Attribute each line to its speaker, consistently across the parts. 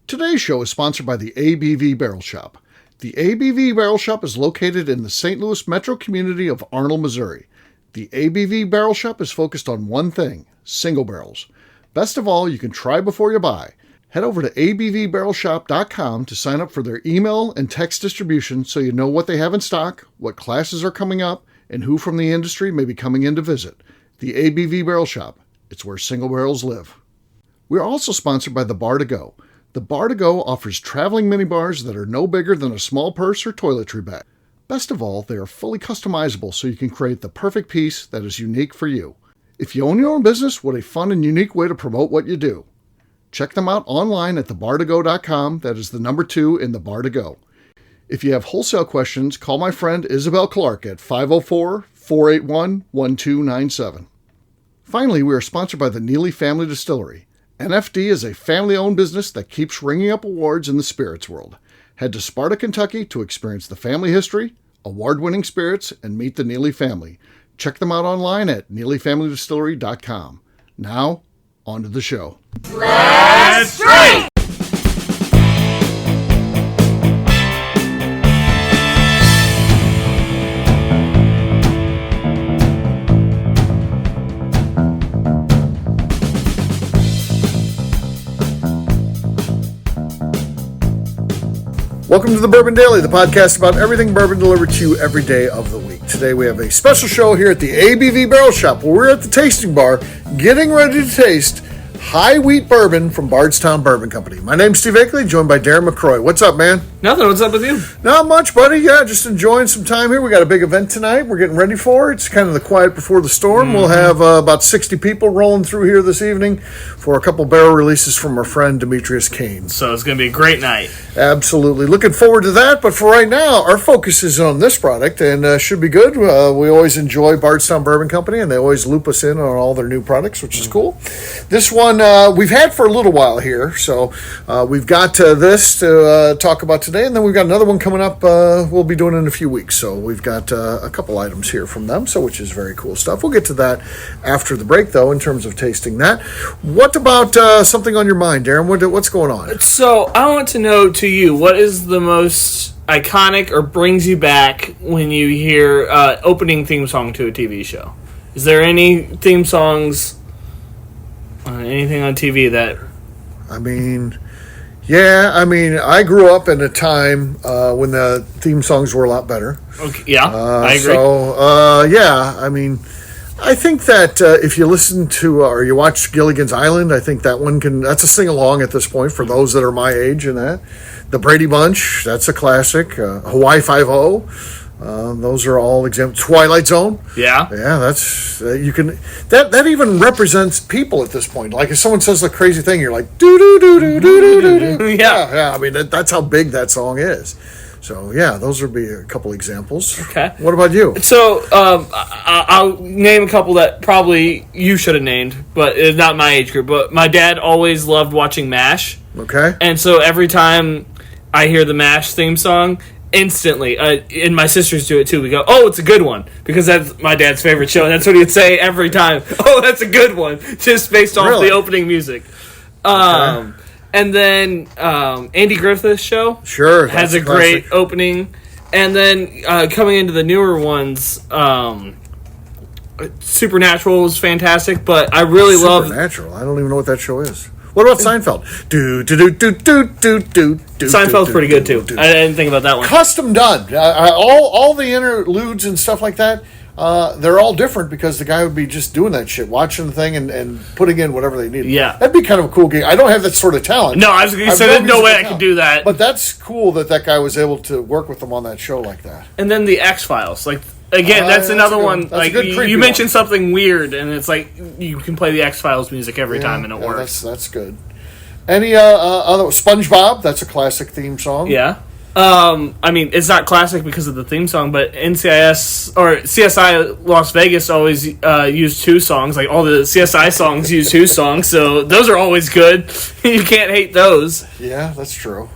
Speaker 1: Today's show is sponsored by the ABV Barrel Shop. The ABV Barrel Shop is located in the St. Louis metro community of Arnold, Missouri. The ABV Barrel Shop is focused on one thing, single barrels. Best of all, you can try before you buy. Head over to abvbarrelshop.com to sign up for their email and text distribution so you know what they have in stock, what classes are coming up, and who from the industry may be coming in to visit. The ABV Barrel Shop. It's where single barrels live. We are also sponsored by the Bar to Go. The Bar to Go offers traveling minibars that are no bigger than a small purse or toiletry bag. Best of all, they are fully customizable so you can create the perfect piece that is unique for you. If you own your own business, what a fun and unique way to promote what you do. Check them out online at thebartogo.com. That is the number 2 in the Bar to Go. If you have wholesale questions, call my friend Isabel Clark at 504-481-1297. Finally, we are sponsored by the Neely Family Distillery. NFD is a family-owned business that keeps ringing up awards in the spirits world. Head to Sparta, Kentucky to experience the family history, award-winning spirits, and meet the Neely family. Check them out online at neelyfamilydistillery.com. Now, on to the show.
Speaker 2: Let's drink!
Speaker 1: Welcome to the Bourbon Daily, the podcast about everything bourbon delivered to you every day of the week. Today we have a special show here at the ABV Barrel Shop where we're at the tasting bar getting ready to taste high wheat bourbon from Bardstown Bourbon Company. My name's Steve Akeley, joined by Darren McCroy. What's up, man?
Speaker 3: Nothing. What's up with you?
Speaker 1: Not much, buddy. Yeah, just enjoying some time here. We got a big event tonight. We're getting ready for it. It's kind of the quiet before the storm. We'll have about 60 people rolling through here this evening for a couple barrel releases from our friend Demetrius Kane.
Speaker 3: So it's going to be a great night.
Speaker 1: Absolutely. Looking forward to that. But for right now, our focus is on this product and should be good. We always enjoy Bardstown Bourbon Company, and they always loop us in on all their new products, which is cool. This one we've had for a little while here. So we've got this to talk about today, and then we've got another one coming up we'll be doing in a few weeks. So we've got a couple items here from them, so which is very cool stuff. We'll get to that after the break, though, in terms of tasting that. What about something on your mind, Darren? What's going on?
Speaker 3: So I want to know to you, what is the most iconic or brings you back when you hear opening theme song to a TV show? Is there any theme songs, anything on TV that...
Speaker 1: I grew up in a time when the theme songs were a lot better.
Speaker 3: Okay, yeah, I agree.
Speaker 1: I think that if you listen to or you watch Gilligan's Island, I think that one that's a sing-along at this point for those that are my age and that. The Brady Bunch, that's a classic. Hawaii Five-0. Those are all examples. Twilight Zone.
Speaker 3: Yeah.
Speaker 1: Yeah, that's you can that even represents people at this point. Like if someone says a crazy thing, you're like do do do do do do do. Yeah. I mean that's how big that song is. So yeah, those would be a couple examples.
Speaker 3: Okay.
Speaker 1: What about you?
Speaker 3: So I'll name a couple that probably you should have named, but it's not my age group. But my dad always loved watching MASH.
Speaker 1: Okay.
Speaker 3: And so every time I hear the MASH theme song, instantly, and my sisters do it too. We go, oh, it's a good one, because that's my dad's favorite show, and that's what he'd say every time. Oh, that's a good one, just based off the opening music. Okay. And then Andy Griffith's show has a great opening, and then coming into the newer ones, Supernatural was fantastic, but I really love
Speaker 1: Supernatural. I don't even know what that show is. What about Seinfeld?
Speaker 3: Seinfeld's pretty good too. I didn't think about that one.
Speaker 1: Custom done. All the interludes and stuff like that, they're all different because the guy would be just doing that shit, watching the thing and putting in whatever they needed.
Speaker 3: Yeah.
Speaker 1: That'd be kind of a cool game. I don't have that sort of talent.
Speaker 3: No, I was going to say there's no way I could do that.
Speaker 1: But that's cool that guy was able to work with them on that show like that.
Speaker 3: And then the X-Files, again, that's another one. Like you mentioned something weird, and it's like you can play the X-Files music every time, and it works.
Speaker 1: That's good. Any other SpongeBob? That's a classic theme song.
Speaker 3: Yeah. It's not classic because of the theme song, but NCIS or CSI Las Vegas always used 2 songs. Like all the CSI songs use 2 songs, so those are always good. You can't hate those.
Speaker 1: Yeah, that's true.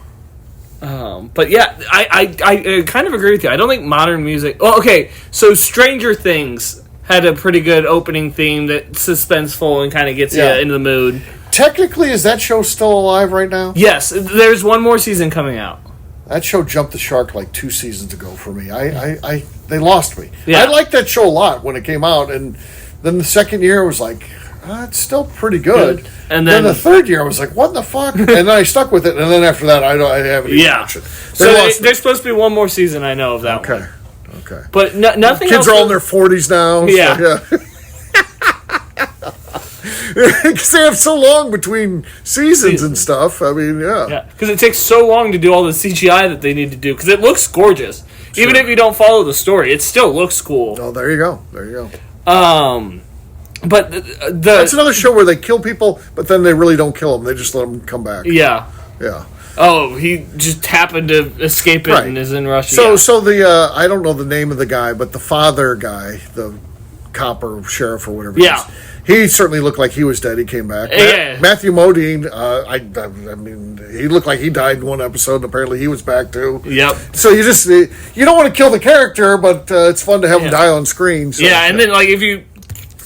Speaker 3: But yeah, I kind of agree with you. I don't think modern music... Well, okay, so Stranger Things had a pretty good opening theme that's suspenseful and kind of gets you into the mood.
Speaker 1: Technically, is that show still alive right now?
Speaker 3: Yes, there's one more season coming out.
Speaker 1: That show jumped the shark like 2 seasons ago for me. They lost me.
Speaker 3: Yeah.
Speaker 1: I liked that show a lot when it came out, and then the second year I was like, it's still pretty good.
Speaker 3: And
Speaker 1: then the third year I was like, what the fuck? And then I stuck with it, and then after that I haven't even watched it.
Speaker 3: There's supposed to be one more season, I know of that one.
Speaker 1: Okay.
Speaker 3: But nothing
Speaker 1: Kids
Speaker 3: else.
Speaker 1: are all in their 40s now.
Speaker 3: Yeah.
Speaker 1: Because they have so long between seasons and stuff. I mean,
Speaker 3: Yeah, because it takes so long to do all the CGI that they need to do, because it looks gorgeous. Sure. Even if you don't follow the story, it still looks cool.
Speaker 1: Oh, there you go.
Speaker 3: But
Speaker 1: that's another show where they kill people, but then they really don't kill them. They just let them come back.
Speaker 3: Yeah. Oh, he just happened to escape it and is in Russia.
Speaker 1: So the I don't know the name of the guy, but the father guy, the cop or sheriff or whatever.
Speaker 3: Yeah.
Speaker 1: He certainly looked like he was dead. He came back.
Speaker 3: Yeah.
Speaker 1: Matthew Modine, I mean, he looked like he died in one episode, and apparently he was back too.
Speaker 3: Yep.
Speaker 1: So you don't want to kill the character, but it's fun to have him die on screen. So,
Speaker 3: and then like if you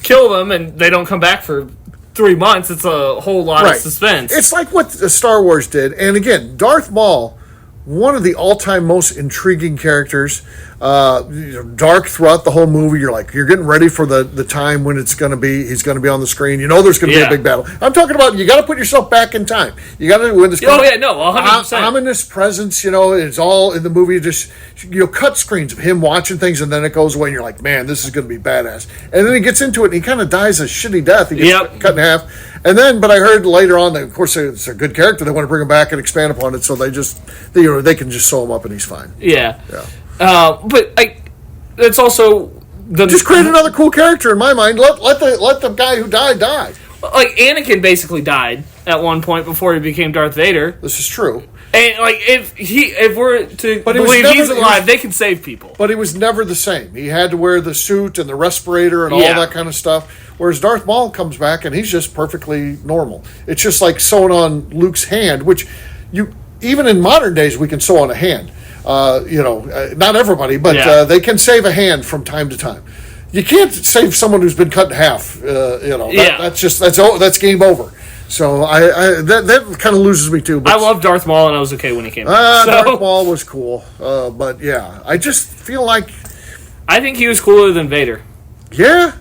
Speaker 3: kill them and they don't come back for 3 months, it's a whole lot of suspense.
Speaker 1: It's like what Star Wars did. And again, Darth Maul, one of the all-time most intriguing characters. Dark throughout the whole movie. You're getting ready for the time when he's going to be on the screen. You know there's going to be a big battle. I'm talking about you got to put yourself back in time. You got to when this
Speaker 3: 100%.
Speaker 1: ominous presence. It's all in the movie. Just cut screens of him watching things, and then it goes away, and you're like, man, this is going to be badass. And then he gets into it, and he kind of dies a shitty death. He gets cut in half. And then, but I heard later on that, of course, it's a good character. They want to bring him back and expand upon it, so they can just sew him up, and he's fine.
Speaker 3: Yeah. But it's also
Speaker 1: just create another cool character in my mind. Let the guy who died die.
Speaker 3: Like Anakin basically died at one point before he became Darth Vader.
Speaker 1: This is true.
Speaker 3: And like if we're to believe he's alive, they can save people.
Speaker 1: But he was never the same. He had to wear the suit and the respirator and all that kind of stuff. Whereas Darth Maul comes back and he's just perfectly normal. It's just like sewing on Luke's hand, which even in modern days we can sew on a hand. Not everybody, but they can save a hand from time to time. You can't save someone who's been cut in half. That's game over. So that kind of loses me too. But
Speaker 3: I love Darth Maul, and I was okay when he came
Speaker 1: back. Darth Maul was cool, but yeah, I just feel like
Speaker 3: I think he was cooler than Vader.
Speaker 1: Yeah,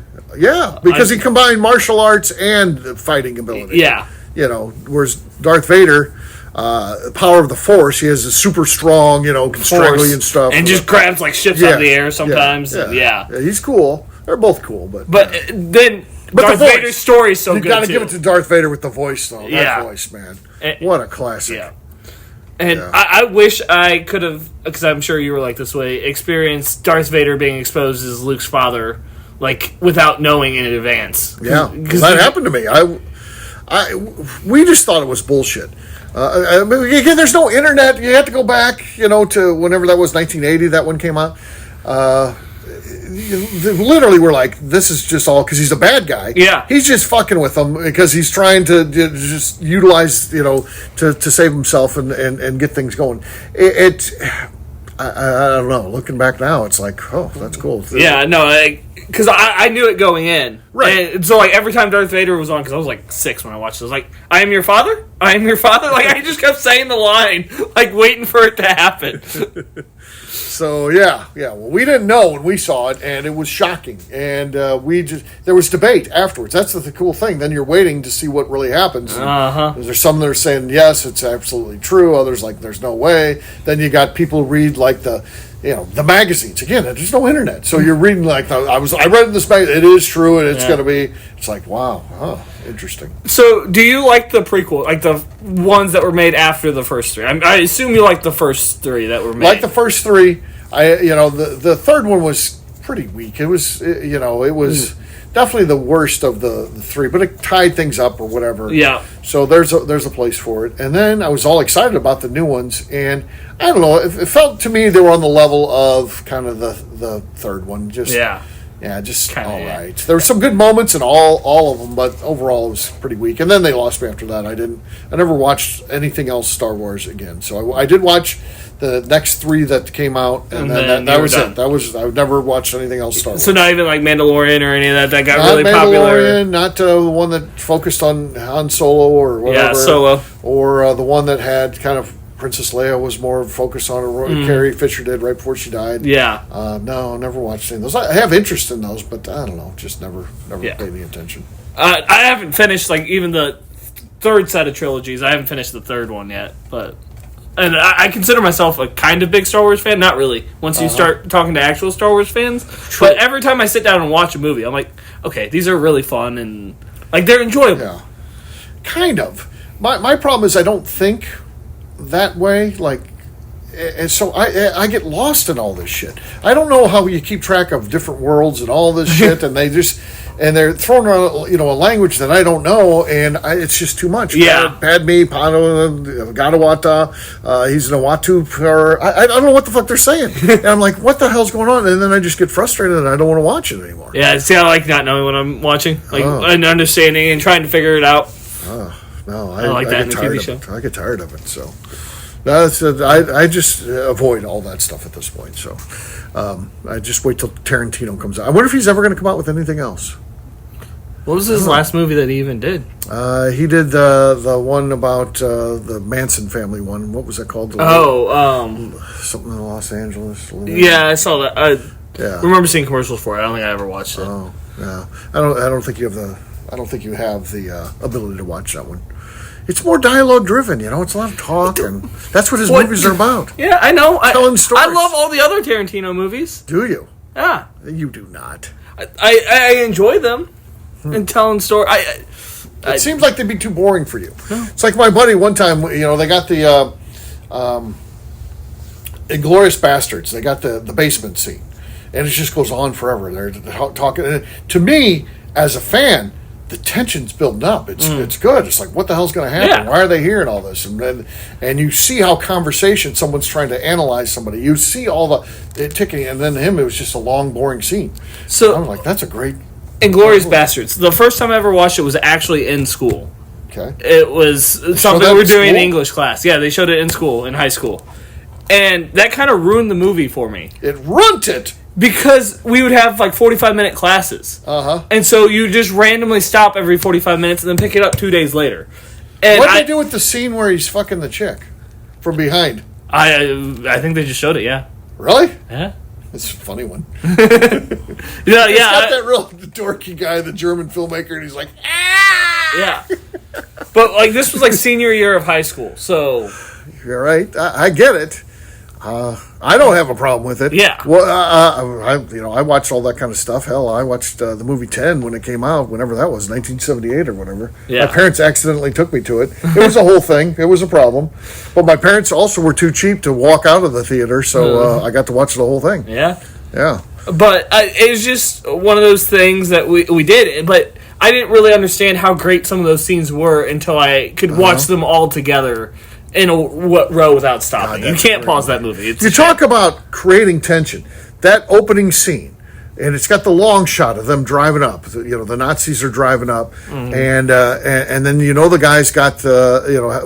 Speaker 1: because he combined martial arts and fighting ability.
Speaker 3: Yeah,
Speaker 1: whereas Darth Vader. Power of the Force. He has a super strong, can strangle you and stuff,
Speaker 3: and just grabs like ships out of the air sometimes. Yeah,
Speaker 1: he's cool. They're both cool, but
Speaker 3: Darth Vader's story is so good.
Speaker 1: You got to give it to Darth Vader with the voice, though. That voice, man, what a classic.
Speaker 3: Yeah, and I wish I could have, because I'm sure you were like this way, experienced Darth Vader being exposed as Luke's father, like without knowing in advance.
Speaker 1: Yeah, because that happened to me. We just thought it was bullshit. Again, there's no internet. You have to go back, to whenever that was, 1980. That one came out. Literally, we're like, this is just all because he's a bad guy.
Speaker 3: Yeah,
Speaker 1: he's just fucking with them because he's trying to just utilize, to save himself and get things going. I don't know. Looking back now, it's like, oh, that's cool.
Speaker 3: Yeah, no, because I knew it going in.
Speaker 1: Right.
Speaker 3: And so, like, every time Darth Vader was on, because I was, like, 6 when I watched it, I was like, I am your father? I am your father? Like, I just kept saying the line, like, waiting for it to happen.
Speaker 1: So, yeah. Well, we didn't know when we saw it, and it was shocking. And there was debate afterwards. That's the cool thing. Then you're waiting to see what really happens. There's some that are saying, yes, it's absolutely true. Others, like, there's no way. Then you got people read, like, the magazines. Again, there's no internet. So you're reading, like, I read in this magazine, it is true, and it's going to be, it's like, wow, interesting.
Speaker 3: So, do you like the prequel, like the ones that were made after the first 3? I assume you like the first 3 that were made.
Speaker 1: Like the first 3, the third one was pretty weak. It was, it was definitely the worst of the 3, but it tied things up or whatever.
Speaker 3: Yeah.
Speaker 1: So there's a place for it. And then I was all excited about the new ones, and I don't know, it felt to me they were on the level of kind of the third one. Just Yeah, just
Speaker 3: Kinda,
Speaker 1: all
Speaker 3: yeah.
Speaker 1: right. There were some good moments in all of them, but overall it was pretty weak. And then they lost me after that. I never watched anything else Star Wars again. So I did watch the next 3 that came out, and then that was
Speaker 3: done.
Speaker 1: it. I never watched anything else Star Wars.
Speaker 3: So not even like Mandalorian or any of that got
Speaker 1: Not
Speaker 3: really popular.
Speaker 1: Mandalorian, not the one that focused on Han Solo or whatever.
Speaker 3: Yeah, Solo.
Speaker 1: Or the one that had kind of Princess Leia was more focused on her. Carrie Fisher did right before she died.
Speaker 3: Yeah.
Speaker 1: No, never watched any of those. I have interest in those, but I don't know. Just never
Speaker 3: Yeah.
Speaker 1: paid any attention.
Speaker 3: I haven't finished like even the third set of trilogies. I haven't finished the third one yet, and I consider myself a kind of big Star Wars fan. Not really. Once you start talking to actual Star Wars fans, but every time I sit down and watch a movie, I'm like, okay, these are really fun and like they're enjoyable.
Speaker 1: Yeah, kind of. My problem is I don't think that way. Like, and so I get lost in all this shit. I don't know how you keep track of different worlds and all this shit, and they're throwing around a language that I don't know, and it's just too much.
Speaker 3: Yeah.
Speaker 1: Padme, Pano, Gadawata, he's an Awatu. I don't know what the fuck they're saying, and I'm like, what the hell's going on? And then I just get frustrated, and I don't want to watch it anymore.
Speaker 3: Yeah, see, I like not knowing what I'm watching, and understanding and trying to figure it out.
Speaker 1: No,
Speaker 3: I like that in the
Speaker 1: get tired
Speaker 3: TV
Speaker 1: of
Speaker 3: show.
Speaker 1: it. I get tired of it. So I just avoid all that stuff at this point. So I just wait till Tarantino comes out. I wonder if he's ever going to come out with anything else.
Speaker 3: What was his last movie that he even did?
Speaker 1: He did the one about the Manson family one. What was that called? Something in Los Angeles.
Speaker 3: Yeah, I saw that. I
Speaker 1: Yeah.
Speaker 3: remember seeing commercials for it. I don't think I ever watched it.
Speaker 1: Oh, yeah. I don't think you have the ability to watch that one. It's more dialogue driven, It's a lot of talk, and that's what his movies are about.
Speaker 3: Yeah, I know.
Speaker 1: Telling stories.
Speaker 3: I love all the other Tarantino movies.
Speaker 1: Do you?
Speaker 3: Yeah,
Speaker 1: You do not.
Speaker 3: I enjoy them and telling stories.
Speaker 1: It seems like they'd be too boring for you. It's like my buddy one time. They got the Inglourious Bastards. They got the basement scene, and it just goes on forever. They're talking. And to me, as a fan, the tension's building up. It's good. It's like, what the hell's going to happen?
Speaker 3: Yeah.
Speaker 1: Why are they hearing all this? And you see how someone's trying to analyze somebody. You see all the ticking, and then it was just a long, boring scene.
Speaker 3: So
Speaker 1: I'm like, that's a great.
Speaker 3: Inglourious Bastards. The first time I ever watched it was actually in school.
Speaker 1: Okay.
Speaker 3: It was something
Speaker 1: that
Speaker 3: we were
Speaker 1: in
Speaker 3: doing in
Speaker 1: school?
Speaker 3: English class. Yeah, they showed it in school, in high school. And that kind of ruined the movie for me.
Speaker 1: It ruined it.
Speaker 3: Because we would have like 45-minute classes. And so you just randomly stop every 45 minutes and then pick it up 2 days later. And
Speaker 1: What did they do with the scene where he's fucking the chick from behind?
Speaker 3: I think they just showed it, yeah.
Speaker 1: Really?
Speaker 3: Yeah.
Speaker 1: It's a funny one.
Speaker 3: Yeah,
Speaker 1: It's got that real dorky guy, the German filmmaker, and he's like, ah!
Speaker 3: Yeah. But like this was like senior year of high school, so
Speaker 1: You're right. I get it. I don't have a problem with it.
Speaker 3: Yeah.
Speaker 1: Well, I watched all that kind of stuff. Hell, I watched the movie 10 when it came out, whenever that was, 1978 or whatever.
Speaker 3: Yeah.
Speaker 1: My parents accidentally took me to it. It was a whole thing. It was a problem. But my parents also were too cheap to walk out of the theater, so I got to watch the whole thing.
Speaker 3: yeah.
Speaker 1: Yeah.
Speaker 3: But it was just one of those things that we did. But I didn't really understand how great some of those scenes were until I could watch them all together in a row without stopping.
Speaker 1: God,
Speaker 3: you
Speaker 1: that's
Speaker 3: can't
Speaker 1: great.
Speaker 3: pause that movie. It's
Speaker 1: You talk about creating tension. That opening scene, and it's got the long shot of them driving up. The Nazis are driving up, and then the guy's got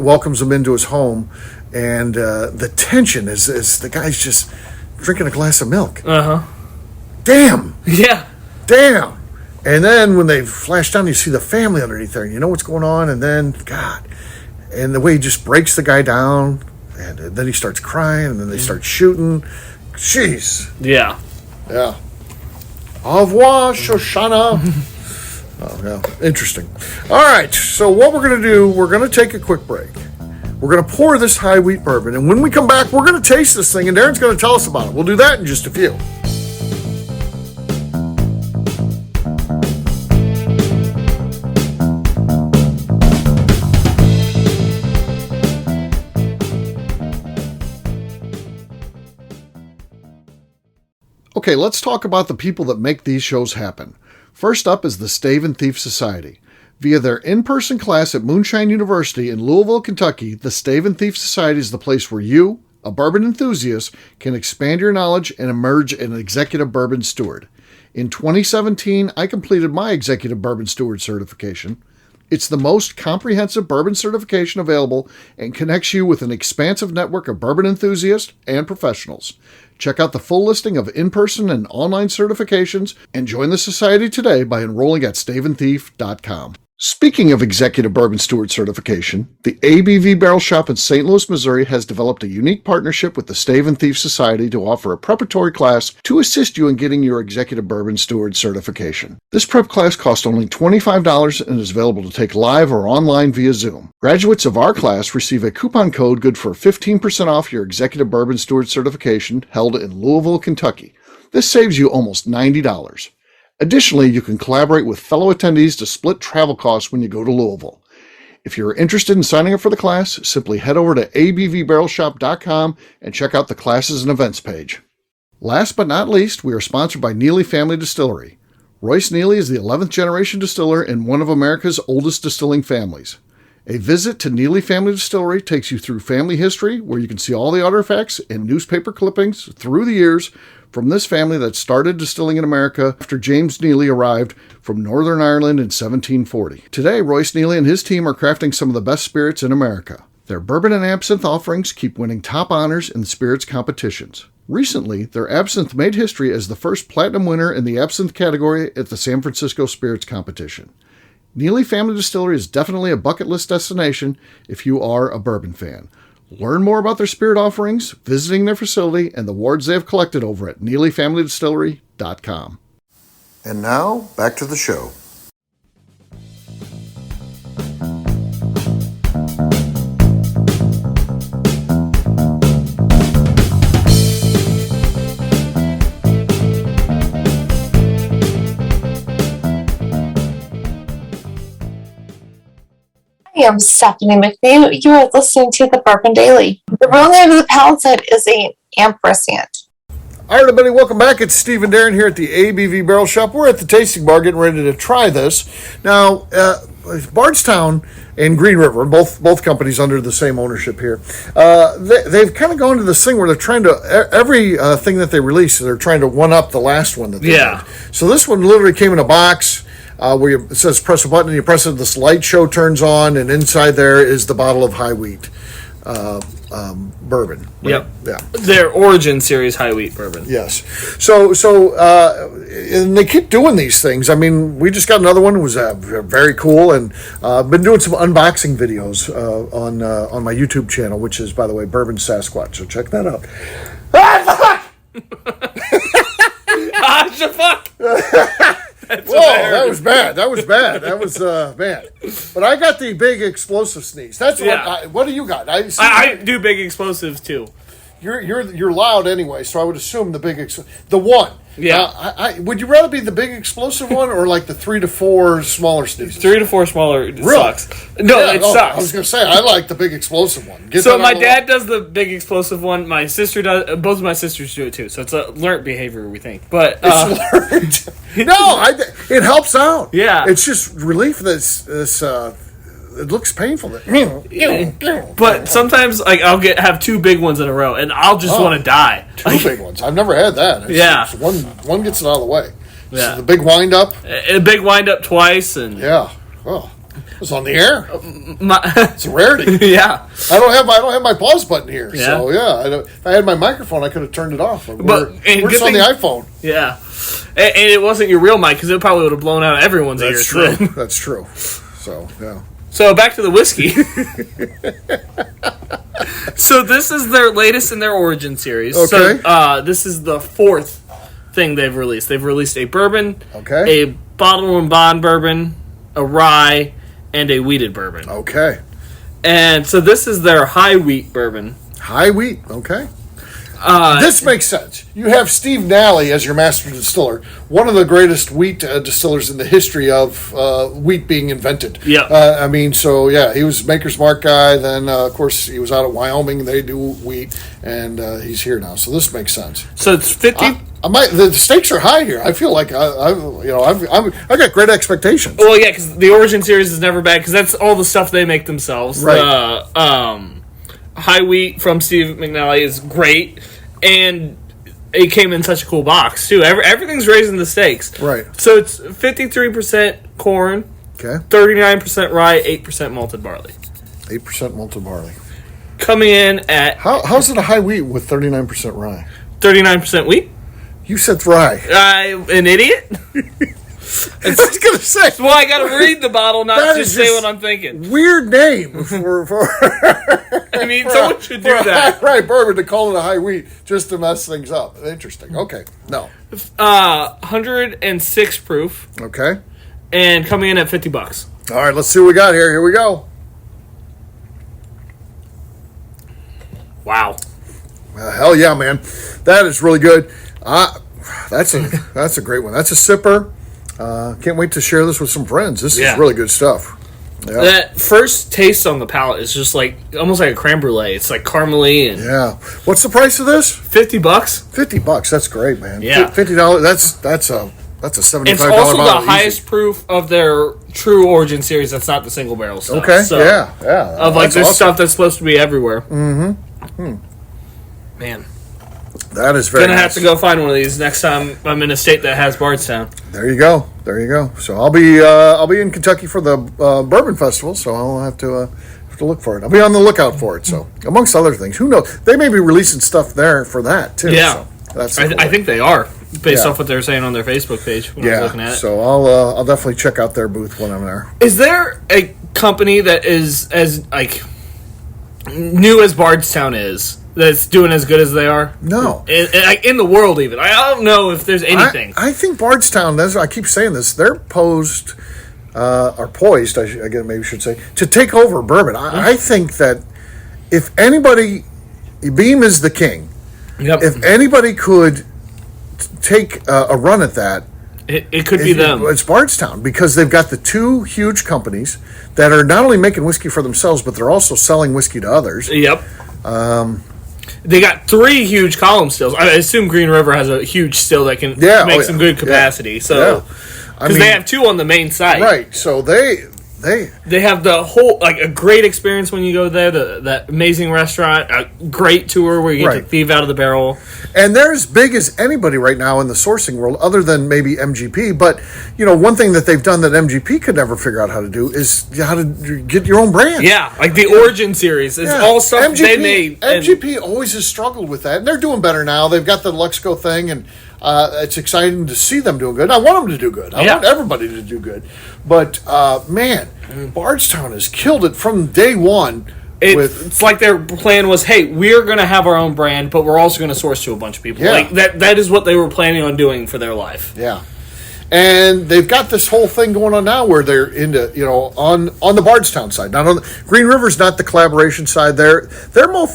Speaker 1: welcomes them into his home, and the tension is the guy's just drinking a glass of milk. Damn.
Speaker 3: Yeah.
Speaker 1: Damn. And then when they flash down, you see the family underneath there, and you know what's going on, and then, God. And the way he just breaks the guy down, and then he starts crying, and then they start shooting. Jeez.
Speaker 3: Yeah.
Speaker 1: Yeah. Au revoir, Shoshana. Oh, yeah. Interesting. All right. So what we're going to do, we're going to take a quick break. We're going to pour this high wheat bourbon, and when we come back, we're going to taste this thing, and Darren's going to tell us about it. We'll do that in just a few. Okay, let's talk about the people that make these shows happen. First up is the Stave and Thief Society. Via their in-person class at Moonshine University in Louisville, Kentucky, the Stave and Thief Society is the place where you, a bourbon enthusiast, can expand your knowledge and emerge an executive bourbon steward. In 2017, I completed my Executive Bourbon Steward certification. It's the most comprehensive bourbon certification available and connects you with an expansive network of bourbon enthusiasts and professionals. Check out the full listing of in-person and online certifications and join the society today by enrolling at staveandthief.com. Speaking of Executive Bourbon Steward certification, the ABV Barrel Shop in St. Louis, Missouri has developed a unique partnership with the Stave and Thief Society to offer a preparatory class to assist you in getting your Executive Bourbon Steward certification. This prep class costs only $25 and is available to take live or online via Zoom. Graduates of our class receive a coupon code good for 15% off your Executive Bourbon Steward certification held in Louisville, Kentucky. This saves you almost $90. Additionally, you can collaborate with fellow attendees to split travel costs when you go to Louisville. If you're interested in signing up for the class, simply head over to abvbarrelshop.com and check out the classes and events page. Last but not least, we are sponsored by Neely Family Distillery. Royce Neely is the 11th generation distiller in one of America's oldest distilling families. A visit to Neely Family Distillery takes you through family history, where you can see all the artifacts and newspaper clippings through the years from this family that started distilling in America after James Neely arrived from Northern Ireland in 1740. Today, Royce Neely and his team are crafting some of the best spirits in America. Their bourbon and absinthe offerings keep winning top honors in the spirits competitions. Recently, their absinthe made history as the first platinum winner in the absinthe category at the San Francisco Spirits Competition. Neely Family Distillery is definitely a bucket list destination if you are a bourbon fan. Learn more about their spirit offerings, visiting their facility, and the awards they have collected over at NeelyFamilyDistillery.com. And now, back to the show.
Speaker 4: Hi, I'm Stephanie MacLeod. You are listening to the Bourbon Daily. The real name of the palisade is an ampersand.
Speaker 1: All right, everybody, welcome back. It's Steve and Darren here at the ABV Barrel Shop. We're at the tasting bar getting ready to try this. Now, Bardstown and Green River, both companies under the same ownership here, they've kind of gone to this thing where they're trying to, every thing that they release, they're trying to one-up the last one that they did. So this one literally came in a box. Where it says press a button and you press it, this light show turns on, and inside there is the bottle of high wheat bourbon. Right?
Speaker 3: Yep.
Speaker 1: Yeah.
Speaker 3: Their Origin Series high wheat bourbon.
Speaker 1: Yes. So and they keep doing these things. I mean, we just got another one. It was very cool, and been doing some unboxing videos on my YouTube channel, which is, by the way, Bourbon Sasquatch. So check that out.
Speaker 3: Fuck!
Speaker 1: Whoa, that was bad. That was bad. But I got the big explosive sneeze. That's what do you got?
Speaker 3: I do big explosives too.
Speaker 1: You're loud anyway, so I would assume the one.
Speaker 3: Yeah.
Speaker 1: Would you rather be the big explosive one or like the 3 to 4 smaller sneezes?
Speaker 3: 3 to 4 smaller sucks. No, it sucks.
Speaker 1: I was going to say, I like the big explosive one.
Speaker 3: So my dad does the big explosive one. My sister does. Both of my sisters do it too. So it's a learned behavior, we think. But
Speaker 1: it's learned. No, it helps out.
Speaker 3: Yeah.
Speaker 1: It's just relief. This it looks painful.
Speaker 3: But sometimes, like, I'll have 2 big ones in a row, and I'll just want to die.
Speaker 1: 2 big ones. I've never had that. It's one gets it out of the way.
Speaker 3: Yeah.
Speaker 1: So the big wind up.
Speaker 3: A big wind up twice, and
Speaker 1: yeah. Oh, it was on the air. It's a rarity.
Speaker 3: Yeah.
Speaker 1: I don't have my pause button here.
Speaker 3: Yeah.
Speaker 1: So yeah, if I had my microphone, I could have turned it off. We're just on the iPhone.
Speaker 3: Yeah. And it wasn't your real mic, because it probably would have blown out everyone's ears.
Speaker 1: That's true. That's true. So yeah.
Speaker 3: So back to the whiskey. So this is their latest in their Origin series.
Speaker 1: Okay.
Speaker 3: So this is the 4th thing they've released. They've released a bourbon, a bottle and bond bourbon, a rye, and a wheated bourbon.
Speaker 1: Okay.
Speaker 3: And so this is their high wheat bourbon.
Speaker 1: High wheat. Okay. This makes sense. You have Steve Nally as your master distiller, one of the greatest wheat distillers in the history of wheat being invented.
Speaker 3: Yeah.
Speaker 1: I mean, so yeah, he was Maker's Mark guy. Then, of course, he was out of Wyoming. They do wheat, and he's here now. So this makes sense.
Speaker 3: So it's 50.
Speaker 1: The stakes are high here. I feel like I got great expectations.
Speaker 3: Well, yeah, because the Origin series is never bad, because that's all the stuff they make themselves.
Speaker 1: Right.
Speaker 3: High wheat from Steve McNally is great, and it came in such a cool box too. Everything's raising the stakes.
Speaker 1: Right.
Speaker 3: So it's 53% corn,
Speaker 1: Okay.
Speaker 3: 39% rye, 8% malted barley.
Speaker 1: 8% malted barley.
Speaker 3: Coming in at
Speaker 1: How's it a high wheat with 39% rye?
Speaker 3: 39% wheat.
Speaker 1: You said rye.
Speaker 3: I'm an idiot.
Speaker 1: I was going to say.
Speaker 3: Well, I got to read the bottle, not
Speaker 1: That
Speaker 3: just
Speaker 1: is
Speaker 3: say
Speaker 1: just
Speaker 3: what I'm thinking.
Speaker 1: Weird name for
Speaker 3: I mean, someone should do that.
Speaker 1: Right, bourbon to call it a high wheat just to mess things up. Interesting. Okay. No.
Speaker 3: 106 proof,
Speaker 1: Okay.
Speaker 3: and coming in at $50.
Speaker 1: All right, let's see what we got here. Here we go.
Speaker 3: Wow.
Speaker 1: Hell yeah, man. That is really good. That's a great one. That's a sipper. Can't wait to share this with some friends. This is really good stuff. Yeah.
Speaker 3: That first taste on the palate is just like almost like a creme brulee. It's like caramely and
Speaker 1: Yeah. What's the price of this?
Speaker 3: $50.
Speaker 1: $50. That's great, man.
Speaker 3: Yeah.
Speaker 1: $50. That's a $75
Speaker 3: It's also
Speaker 1: bottle
Speaker 3: the highest proof of their true origin series. That's not the single barrel stuff.
Speaker 1: Okay.
Speaker 3: So,
Speaker 1: Yeah.
Speaker 3: Of like
Speaker 1: That's
Speaker 3: this
Speaker 1: awesome.
Speaker 3: stuff that's supposed to be everywhere. Man,
Speaker 1: That is very
Speaker 3: gonna
Speaker 1: nice.
Speaker 3: have to go find one of these next time I'm in a state that has Bardstown.
Speaker 1: There you go. So I'll be in Kentucky for the Bourbon Festival, so I'll have to look for it. I'll be on the lookout for it. So amongst other things, who knows? They may be releasing stuff there for that too.
Speaker 3: Yeah,
Speaker 1: so that's
Speaker 3: I think they are based
Speaker 1: Yeah.
Speaker 3: off what they're saying on their Facebook page. When I was looking at it.
Speaker 1: So I'll definitely check out their booth when I'm there.
Speaker 3: Is there a company that is as like new as Bardstown is that's doing as good as they are?
Speaker 1: No.
Speaker 3: In the world even. I don't know if there's anything.
Speaker 1: I think Bardstown. I keep saying this. They're poised, I guess maybe should say, to take over bourbon. I think that if anybody, Beam is the king.
Speaker 3: Yep.
Speaker 1: If anybody could take a run at that,
Speaker 3: it could be them.
Speaker 1: It's Bardstown, because they've got the two huge companies that are not only making whiskey for themselves, but they're also selling whiskey to others.
Speaker 3: Yep. They got 3 huge column stills. I assume Green River has a huge still that can make some good capacity.
Speaker 1: Yeah.
Speaker 3: So, because they have 2 on the main site,
Speaker 1: right? So they
Speaker 3: have the whole a great experience when you go there. That amazing restaurant, a great tour where you get to thieve out of the barrel.
Speaker 1: And they're as big as anybody right now in the sourcing world, other than maybe MGP. But, one thing that they've done that MGP could never figure out how to do is how to get your own brand.
Speaker 3: Yeah, like the Origin series. It's all stuff they made.
Speaker 1: MGP always has struggled with that. And they're doing better now. They've got the Luxco thing, and it's exciting to see them doing good. I want them to do good. I want everybody to do good. But, man, Bardstown has killed it from day one.
Speaker 3: It's like their plan was, hey, we're going to have our own brand, but we're also going to source to a bunch of people.
Speaker 1: Yeah.
Speaker 3: Like that is what they were planning on doing for their life.
Speaker 1: Yeah. And they've got this whole thing going on now where they're into, on the Bardstown side. Not on Green River's not the collaboration side. They're more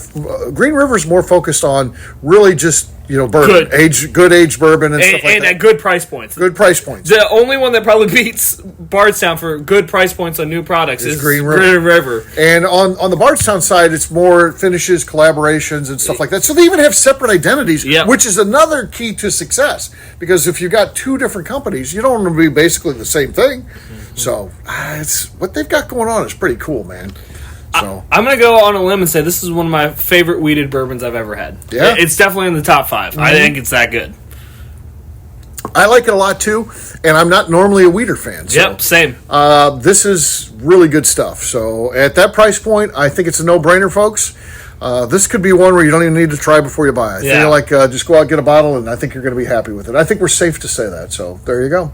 Speaker 1: Green River's more focused on really just bourbon, good aged bourbon and stuff like that.
Speaker 3: And at good price points.
Speaker 1: Good price points.
Speaker 3: The only one that probably beats Bardstown for good price points on new products is
Speaker 1: Green
Speaker 3: River.
Speaker 1: And on the Bardstown side, it's more finishes, collaborations, and stuff like that. So they even have separate identities, which is another key to success. Because if you got 2 different companies, you don't want to be basically the same thing. Mm-hmm. So it's what they've got going on is pretty cool, man. So
Speaker 3: I'm going to go on a limb and say this is one of my favorite wheated bourbons I've ever had.
Speaker 1: Yeah.
Speaker 3: It's definitely in the top 5. Mm-hmm. I think it's that good.
Speaker 1: I like it a lot too, and I'm not normally a wheater fan. So,
Speaker 3: same.
Speaker 1: This is really good stuff. So at that price point, I think it's a no-brainer, folks. This could be one where you don't even need to try before you buy. I feel like just go out and get a bottle, and I think you're going to be happy with it. I think we're safe to say that. So there you go.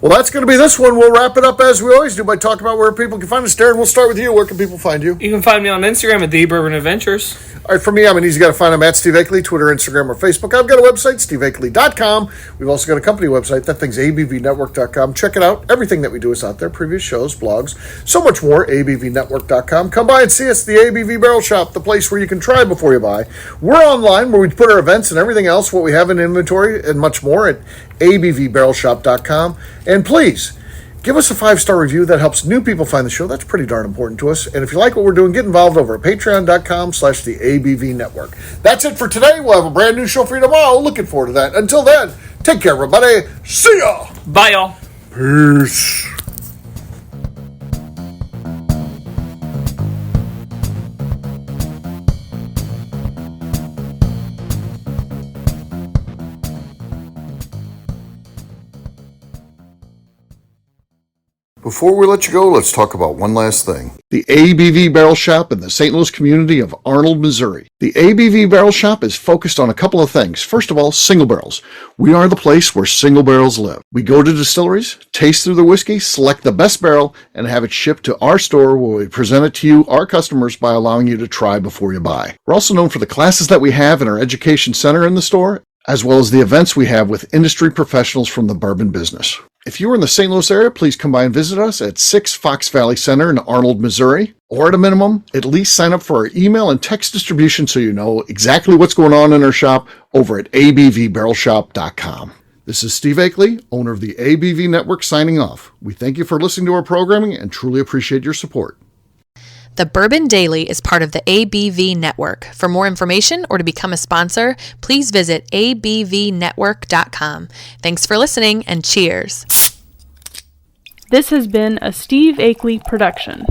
Speaker 1: Well, that's going to be this one. We'll wrap it up as we always do by talking about where people can find us. Darren, we'll start with you. Where can people find you?
Speaker 3: You can find me on Instagram at The Bourbon Adventures.
Speaker 1: All right, for me, I'm an easy guy to find. I'm at Steve Akeley, Twitter, Instagram, or Facebook. I've got a website, steveakeley.com. We've also got a company website. That thing's abvnetwork.com. Check it out. Everything that we do is out there. Previous shows, blogs, so much more, abvnetwork.com. Come by and see us, the ABV Barrel Shop, the place where you can try before you buy. We're online where we put our events and everything else, what we have in inventory, and much more at abvbarrelshop.com. And please, give us a 5-star review. That helps new people find the show. That's pretty darn important to us. And if you like what we're doing, get involved over at patreon.com/the ABV Network. That's it for today. We'll have a brand new show for you tomorrow. Looking forward to that. Until then, take care, everybody. See ya.
Speaker 3: Bye, y'all.
Speaker 1: Peace. Before we let you go, let's talk about one last thing. The ABV Barrel Shop in the St. Louis community of Arnold, Missouri. The ABV Barrel Shop is focused on a couple of things. First of all, single barrels. We are the place where single barrels live. We go to distilleries, taste through the whiskey, select the best barrel, and have it shipped to our store where we present it to you, our customers, by allowing you to try before you buy. We're also known for the classes that we have in our education center in the store, as well as the events we have with industry professionals from the bourbon business. If you are in the St. Louis area, please come by and visit us at 6 Fox Valley Center in Arnold, Missouri. Or at a minimum, at least sign up for our email and text distribution so you know exactly what's going on in our shop over at abvbarrelshop.com. This is Steve Akeley, owner of the ABV Network, signing off. We thank you for listening to our programming and truly appreciate your support.
Speaker 5: The Bourbon Daily is part of the ABV Network. For more information or to become a sponsor, please visit abvnetwork.com. Thanks for listening and cheers.
Speaker 6: This has been a Steve Akeley production.